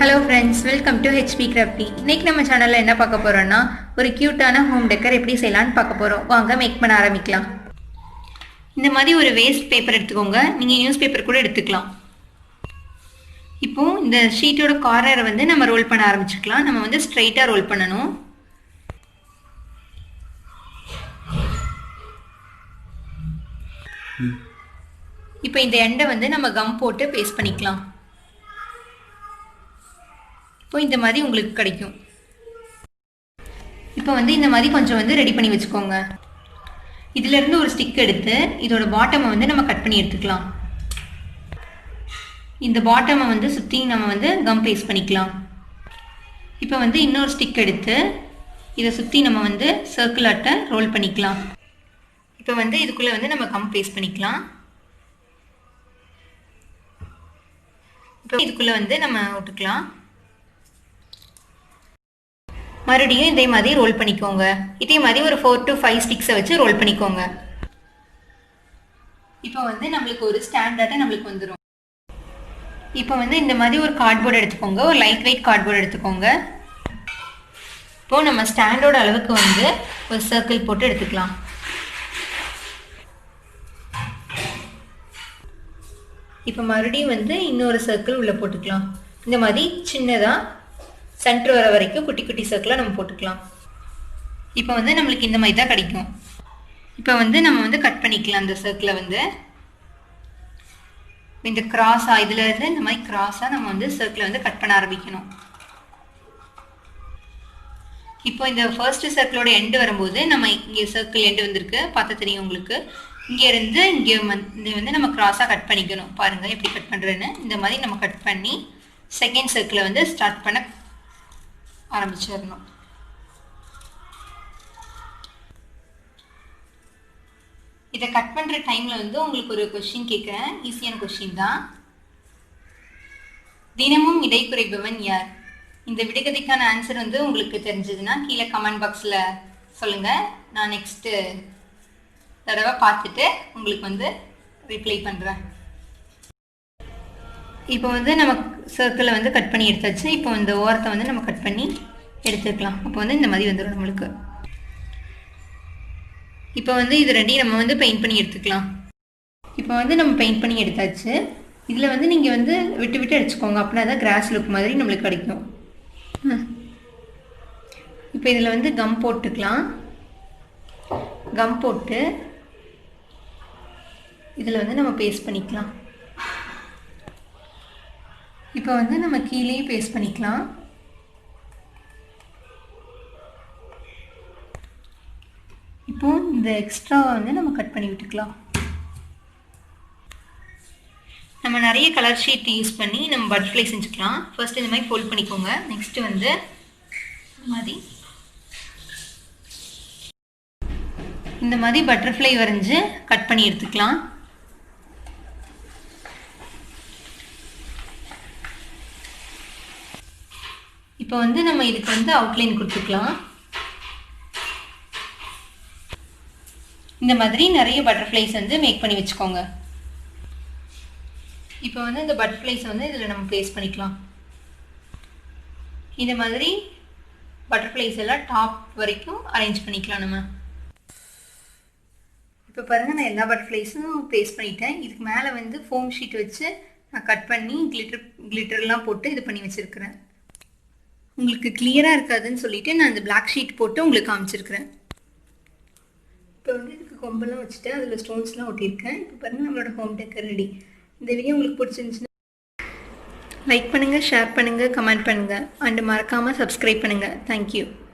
Hello friends, welcome to HP crafty. இன்னைக்கு நம்ம சேனலில் என்ன பார்க்க போகிறோன்னா, ஒரு க்யூட்டான ஹோம் டெக்கர் எப்படி செய்யலான்னு பார்க்க போகிறோம். வாங்க மேக் பண்ண ஆரம்பிக்கலாம். இந்த மாதிரி ஒரு வேஸ்ட் பேப்பர் எடுத்துக்கோங்க. நீங்கள் நியூஸ் பேப்பர் கூட எடுத்துக்கலாம். இப்போது இந்த ஷீட்டோட கார்னரை வந்து நம்ம ரோல் பண்ண ஆரம்பிச்சுக்கலாம். நம்ம வந்து ஸ்ட்ரைட்டாக ரோல் பண்ணணும். இப்போ இந்த எண்டை வந்து நம்ம கம் போட்டு பேஸ்ட் பண்ணிக்கலாம். இப்போ இந்த மாதிரி உங்களுக்கு கிடைக்கும். இப்போ வந்து இந்த மாதிரி கொஞ்சம் வந்து ரெடி பண்ணி வச்சுக்கோங்க. இதிலேருந்து ஒரு ஸ்டிக் எடுத்து இதோட பாட்டமை வந்து நம்ம கட் பண்ணி எடுத்துக்கலாம். இந்த பாட்டமை வந்து சுற்றி நம்ம வந்து கம் பேஸ்ட் பண்ணிக்கலாம். இப்போ வந்து இன்னொரு ஸ்டிக் எடுத்து இதை சுற்றி நம்ம வந்து சர்க்கிள் ஆட்ட ரோல் பண்ணிக்கலாம். இப்போ வந்து இதுக்குள்ளே வந்து நம்ம கம் பேஸ்ட் பண்ணிக்கலாம். இப்போ இதுக்குள்ளே வந்து நம்ம விட்டுக்கலாம். மறுபடியும் இதே மாதிரி ரோல் பண்ணிக்கோங்க. இதே மாதிரி ஒரு 4 to 5 ஸ்டிக்ஸை வச்சு ரோல் பண்ணிக்கோங்க. இப்போ வந்து நம்மளுக்கு ஒரு ஸ்டாண்டாக நம்மளுக்கு வந்துடும். இப்போ வந்து இந்த மாதிரி ஒரு கார்ட்போர்டு எடுத்துக்கோங்க. ஒரு லைட் வெயிட் கார்ட்போர்டு எடுத்துக்கோங்க. இப்போது நம்ம ஸ்டாண்டோட அளவுக்கு வந்து ஒரு சர்க்கிள் போட்டு எடுத்துக்கலாம். இப்போ மறுபடியும் வந்து இன்னொரு சர்க்கிள் உள்ளே போட்டுக்கலாம். இந்த மாதிரி சின்னதாக சென்டர் வர வரைக்கும் குட்டி குட்டி சர்க்கிளாக நம்ம போட்டுக்கலாம். இப்போ வந்து நம்மளுக்கு இந்த மாதிரி தான் கிடைக்கும். இப்போ வந்து நம்ம வந்து கட் பண்ணிக்கலாம். அந்த சர்க்கிளை வந்து இந்த கிராஸாக இதில் இருந்து இந்த மாதிரி கிராஸாக நம்ம வந்து சர்க்கிளை வந்து கட் பண்ண ஆரம்பிக்கணும். இப்போ இந்த ஃபர்ஸ்ட் சர்க்கிளோட எண்டு வரும்போது நம்ம இங்கே சர்க்கிள் எண்டு வந்திருக்கு, பார்த்து தெரியும் உங்களுக்கு. இங்கேருந்து இங்கே வந்து நம்ம கிராஸாக கட் பண்ணிக்கணும். பாருங்கள் எப்படி கட் பண்ணுறேன்னு. இந்த மாதிரி நம்ம கட் பண்ணி செகண்ட் சர்க்கிளை வந்து ஸ்டார்ட் பண்ண ஆரம்பிச்சிடணும். இதை கட் பண்ணுற டைமில் வந்து உங்களுக்கு ஒரு கொஸ்டின் கேட்குறேன். ஈஸியான கொஸ்டின் தான். தினமும் இடை குறைப்பவன் யார்? இந்த விடுகதைக்கான ஆன்சர் வந்து உங்களுக்கு தெரிஞ்சதுன்னா கீழே கமெண்ட் பாக்ஸில் சொல்லுங்கள். நான் நெக்ஸ்ட்டு தடவை பார்த்துட்டு உங்களுக்கு வந்து ரிப்ளை பண்ணுறேன். இப்போ வந்து நம்ம சர்க்கிளை வந்து கட் பண்ணி எடுத்தாச்சு. இப்போ இந்த ஓரத்தை வந்து நம்ம கட் பண்ணி எடுத்துக்கலாம். அப்போ வந்து இந்த மாதிரி வந்துடும் நம்மளுக்கு. இப்போ வந்து இது ரெண்டையும் நம்ம வந்து பெயிண்ட் பண்ணி எடுத்துக்கலாம். இப்போ வந்து நம்ம பெயிண்ட் பண்ணி எடுத்தாச்சு. இதில் வந்து நீங்கள் வந்து விட்டு விட்டு அடிச்சுக்கோங்க. அப்படின்னா தான் கிராஸ் லுக் மாதிரி நம்மளுக்கு கிடைக்கும். இப்போ இதில் வந்து கம் போட்டுக்கலாம். கம் போட்டு இதில் வந்து நம்ம பேஸ்ட் பண்ணிக்கலாம். இப்போ வந்து நம்ம கீழே பேஸ்ட் பண்ணிக்கலாம். இப்போ இந்த எக்ஸ்ட்ரா வந்து நம்ம கட் பண்ணி விட்டுக்கலாம். நம்ம நிறைய கலர் ஷீட் யூஸ் பண்ணி நம்ம பட்டர்ஃப்ளை செஞ்சுக்கலாம். ஃபர்ஸ்ட் இந்த மாதிரி ஃபோல்ட் பண்ணிக்கோங்க. நெக்ஸ்ட்டு வந்து இந்த மாதிரி பட்டர்ஃப்ளை வரைஞ்சி கட் பண்ணி எடுத்துக்கலாம். இப்போ வந்து நம்ம இதுக்கு வந்து அவுட்லைன் கொடுத்துக்கலாம். இந்த மாதிரி நிறைய பட்டர்ஃப்ளைஸ் வந்து மேக் பண்ணி வச்சுக்கோங்க. இப்போ வந்து இந்த பட்டர்ஃப்ளைஸ் வந்து இதில் நம்ம ப்ளேஸ் பண்ணிக்கலாம். இந்த மாதிரி பட்டர்ஃப்ளைஸ் எல்லாம் டாப் வரைக்கும் அரேஞ்ச் பண்ணிக்கலாம் நம்ம. இப்போ பாருங்கள், நான் எல்லா பட்டர்ஃப்ளைஸும் ப்ளேஸ் பண்ணிட்டேன். இதுக்கு மேலே வந்து ஃபோம் ஷீட் வச்சு நான் கட் பண்ணி கிளிட்டர்லாம் போட்டு இது பண்ணி வச்சுருக்கிறேன். உங்களுக்கு கிளியராக இருக்காதுன்னு சொல்லிட்டு நான் இந்த பிளாக் ஷீட் போட்டு உங்களுக்கு காமிச்சிருக்கிறேன். இப்போ வந்து இதுக்கு கொம்பெல்லாம் வச்சுட்டு அதில் ஸ்டோன்ஸ்லாம் ஒட்டியிருக்கேன். இப்போ பாருங்கள், நம்மளோட ஹோம் டெக்கர் ரெடி. இந்த வீடியோ உங்களுக்கு பிடிச்சிருந்துச்சுன்னா லைக் பண்ணுங்கள், ஷேர் பண்ணுங்கள், கமெண்ட் பண்ணுங்கள் அண்ட் மறக்காமல் சப்ஸ்கிரைப் பண்ணுங்கள். தேங்க்யூ.